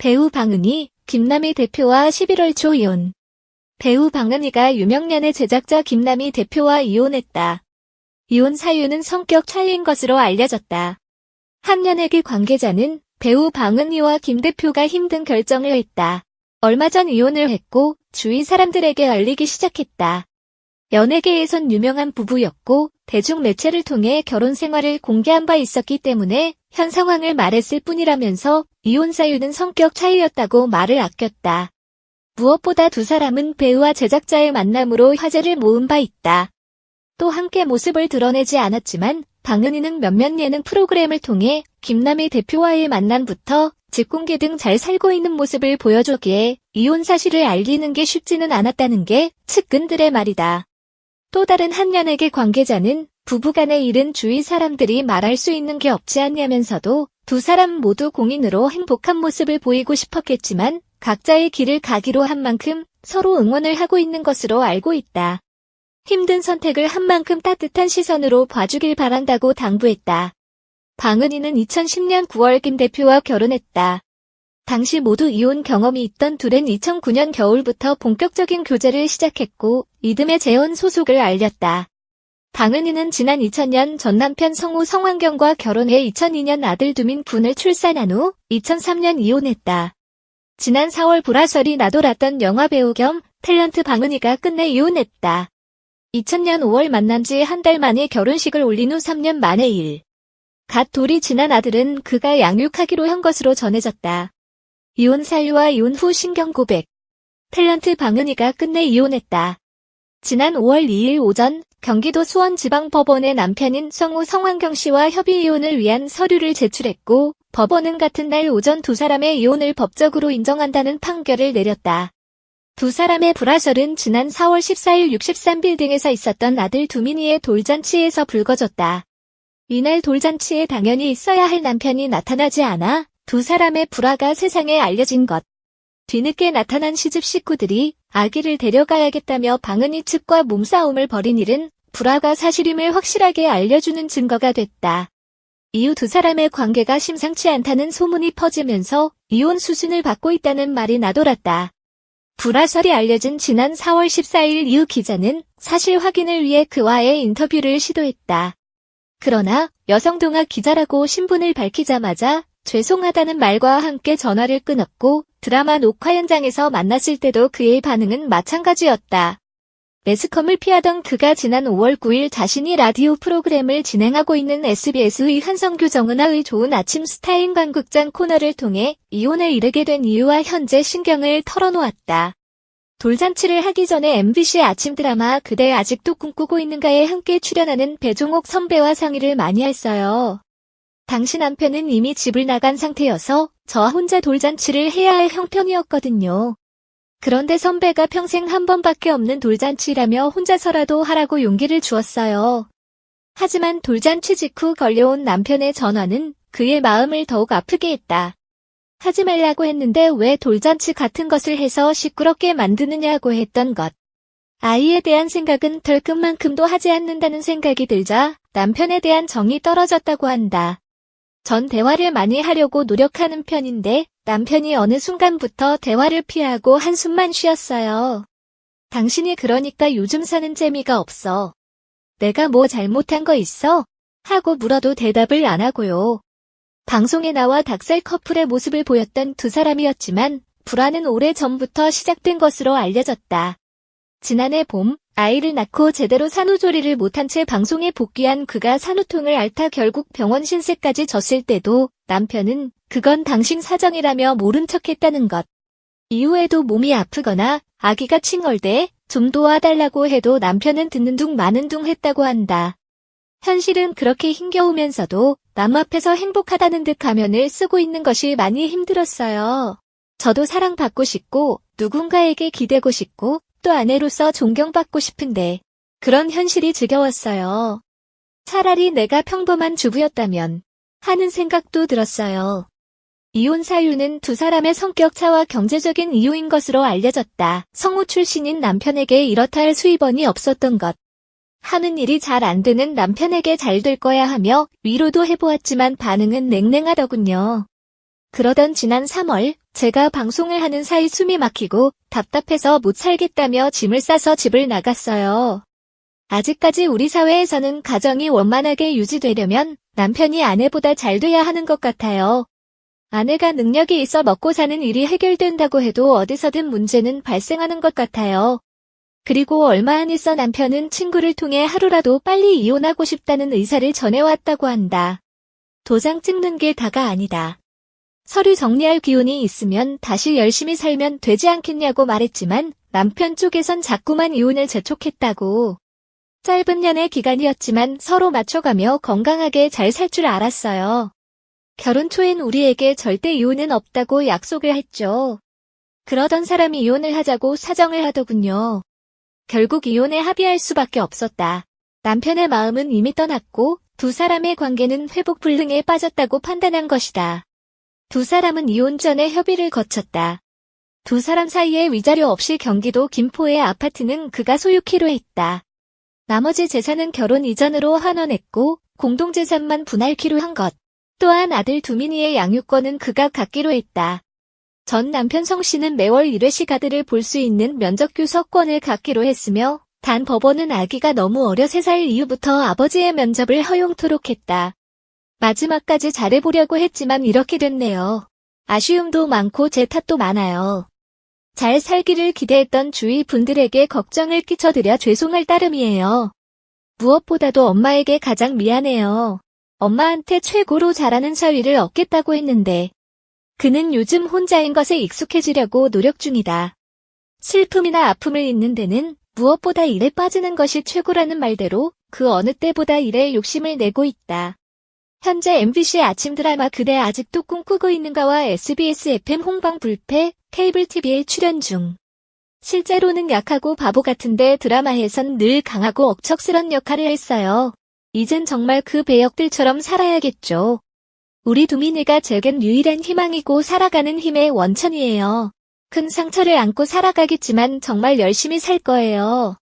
배우 방은희, 김남희 대표와 11월 초 이혼. 배우 방은희가 유명연애 제작자 김남희 대표와 이혼했다. 이혼 사유는 성격 차이인 것으로 알려졌다. 한 연예계 관계자는 배우 방은희와 김 대표가 힘든 결정을 했다. 얼마 전 이혼을 했고 주위 사람들에게 알리기 시작했다. 연예계에선 유명한 부부였고 대중매체를 통해 결혼 생활을 공개한 바 있었기 때문에 현 상황을 말했을 뿐이라면서 이혼 사유는 성격 차이였다고 말을 아꼈다. 무엇보다 두 사람은 배우와 제작자의 만남으로 화제를 모은 바 있다. 또 함께 모습을 드러내지 않았지만 방은희는 몇몇 예능 프로그램을 통해 김남희 대표와의 만남부터 직공개 등 잘 살고 있는 모습을 보여주기에 이혼 사실을 알리는 게 쉽지는 않았다는 게 측근들의 말이다. 또 다른 한 연예계 관계자는 부부간의 일은 주위 사람들이 말할 수 있는 게 없지 않냐면서도 두 사람 모두 공인으로 행복한 모습을 보이고 싶었겠지만 각자의 길을 가기로 한 만큼 서로 응원을 하고 있는 것으로 알고 있다. 힘든 선택을 한 만큼 따뜻한 시선으로 봐주길 바란다고 당부했다. 방은희는 2010년 9월 김 대표와 결혼했다. 당시 모두 이혼 경험이 있던 둘은 2009년 겨울부터 본격적인 교제를 시작했고 이듬해 재혼 소속을 알렸다. 방은희는 지난 2000년 전 남편 성우 성환경과 결혼해 2002년 아들 두민 군을 출산한 후 2003년 이혼했다. 지난 4월 불화설이 나돌았던 영화배우 겸 탤런트 방은희가 끝내 이혼했다. 2000년 5월 만난 지 한 달 만에 결혼식을 올린 후 3년 만에 갓 돌이 지난 아들은 그가 양육하기로 한 것으로 전해졌다. 이혼 사유와 이혼 후 신경 고백. 탤런트 방은희가 끝내 이혼했다. 지난 5월 2일 오전 경기도 수원지방법원에 남편인 성우 성환경 씨와 협의 이혼을 위한 서류를 제출했고 법원은 같은 날 오전 두 사람의 이혼을 법적으로 인정한다는 판결을 내렸다. 두 사람의 불화설은 지난 4월 14일 63빌딩에서 있었던 아들 두민이의 돌잔치에서 불거졌다. 이날 돌잔치에 당연히 있어야 할 남편이 나타나지 않아 두 사람의 불화가 세상에 알려진 것. 뒤늦게 나타난 시집 식구들이 아기를 데려가야겠다며 방은희 측과 몸싸움을 벌인 일은 불화가 사실임을 확실하게 알려주는 증거가 됐다. 이후 두 사람의 관계가 심상치 않다는 소문이 퍼지면서 이혼 수순을 받고 있다는 말이 나돌았다. 불화설이 알려진 지난 4월 14일 이후 기자는 사실 확인을 위해 그와의 인터뷰를 시도했다. 그러나 여성동화 기자라고 신분을 밝히자마자 죄송하다는 말과 함께 전화를 끊었고 드라마 녹화 현장에서 만났을 때도 그의 반응은 마찬가지였다. 매스컴을 피하던 그가 지난 5월 9일 자신이 라디오 프로그램을 진행하고 있는 SBS의 한성규 정은아의 좋은 아침 스타인 관극장 코너를 통해 이혼에 이르게 된 이유와 현재 심경을 털어놓았다. 돌잔치를 하기 전에 MBC 아침 드라마 그대 아직도 꿈꾸고 있는가에 함께 출연하는 배종옥 선배와 상의를 많이 했어요. 당시 남편은 이미 집을 나간 상태여서 저 혼자 돌잔치를 해야 할 형편이었거든요. 그런데 선배가 평생 한 번밖에 없는 돌잔치라며 혼자서라도 하라고 용기를 주었어요. 하지만 돌잔치 직후 걸려온 남편의 전화는 그의 마음을 더욱 아프게 했다. 하지 말라고 했는데 왜 돌잔치 같은 것을 해서 시끄럽게 만드느냐고 했던 것. 아이에 대한 생각은 덜 끝만큼도 하지 않는다는 생각이 들자 남편에 대한 정이 떨어졌다고 한다. 전 대화를 많이 하려고 노력하는 편인데 남편이 어느 순간부터 대화를 피하고 한숨만 쉬었어요. 당신이 그러니까 요즘 사는 재미가 없어. 내가 뭐 잘못한 거 있어? 하고 물어도 대답을 안 하고요. 방송에 나와 닭살 커플의 모습을 보였던 두 사람이었지만 불화는 오래전부터 시작된 것으로 알려졌다. 지난해 봄 아이를 낳고 제대로 산후조리를 못한 채 방송에 복귀한 그가 산후통을 앓다 결국 병원 신세까지 졌을 때도 남편은 그건 당신 사정이라며 모른 척했다는 것. 이후에도 몸이 아프거나 아기가 칭얼대 좀 도와달라고 해도 남편은 듣는 둥 마는 둥 했다고 한다. 현실은 그렇게 힘겨우면서도 남 앞에서 행복하다는 듯 가면을 쓰고 있는 것이 많이 힘들었어요. 저도 사랑받고 싶고 누군가에게 기대고 싶고 또 아내로서 존경받고 싶은데 그런 현실이 지겨웠어요. 차라리 내가 평범한 주부였다면 하는 생각도 들었어요. 이혼 사유는 두 사람의 성격 차와 경제적인 이유인 것으로 알려졌다. 성우 출신인 남편에게 이렇다 할 수입원이 없었던 것. 하는 일이 잘 안 되는 남편에게 잘 될 거야 하며 위로도 해보았지만 반응은 냉랭하더군요. 그러던 지난 3월, 제가 방송을 하는 사이 숨이 막히고 답답해서 못 살겠다며 짐을 싸서 집을 나갔어요. 아직까지 우리 사회에서는 가정이 원만하게 유지되려면 남편이 아내보다 잘 돼야 하는 것 같아요. 아내가 능력이 있어 먹고 사는 일이 해결된다고 해도 어디서든 문제는 발생하는 것 같아요. 그리고 얼마 안 있어 남편은 친구를 통해 하루라도 빨리 이혼하고 싶다는 의사를 전해왔다고 한다. 도장 찍는 게 다가 아니다. 서류 정리할 기운이 있으면 다시 열심히 살면 되지 않겠냐고 말했지만 남편 쪽에선 자꾸만 이혼을 재촉했다고. 짧은 연애 기간이었지만 서로 맞춰가며 건강하게 잘 살 줄 알았어요. 결혼 초엔 우리에게 절대 이혼은 없다고 약속을 했죠. 그러던 사람이 이혼을 하자고 사정을 하더군요. 결국 이혼에 합의할 수밖에 없었다. 남편의 마음은 이미 떠났고 두 사람의 관계는 회복 불능에 빠졌다고 판단한 것이다. 두 사람은 이혼 전에 협의를 거쳤다. 두 사람 사이에 위자료 없이 경기도 김포의 아파트는 그가 소유키로 했다. 나머지 재산은 결혼 이전으로 환원했고 공동재산만 분할키로 한 것. 또한 아들 두민이의 양육권은 그가 갖기로 했다. 전 남편 성 씨는 매월 1회씩 아들을 볼 수 있는 면접교섭권을 갖기로 했으며 단 법원은 아기가 너무 어려 3살 이후부터 아버지의 면접을 허용토록 했다. 마지막까지 잘해보려고 했지만 이렇게 됐네요. 아쉬움도 많고 제 탓도 많아요. 잘 살기를 기대했던 주위 분들에게 걱정을 끼쳐드려 죄송할 따름이에요. 무엇보다도 엄마에게 가장 미안해요. 엄마한테 최고로 잘하는 사위를 얻겠다고 했는데 그는 요즘 혼자인 것에 익숙해지려고 노력 중이다. 슬픔이나 아픔을 잊는 데는 무엇보다 일에 빠지는 것이 최고라는 말대로 그 어느 때보다 일에 욕심을 내고 있다. 현재 MBC 아침 드라마 그대 아직도 꿈꾸고 있는가와 SBS FM 홍방 불패, 케이블 TV에 출연 중. 실제로는 약하고 바보 같은데 드라마에선 늘 강하고 억척스런 역할을 했어요. 이젠 정말 그 배역들처럼 살아야겠죠. 우리 두민이가 제겐 유일한 희망이고 살아가는 힘의 원천이에요. 큰 상처를 안고 살아가겠지만 정말 열심히 살 거예요.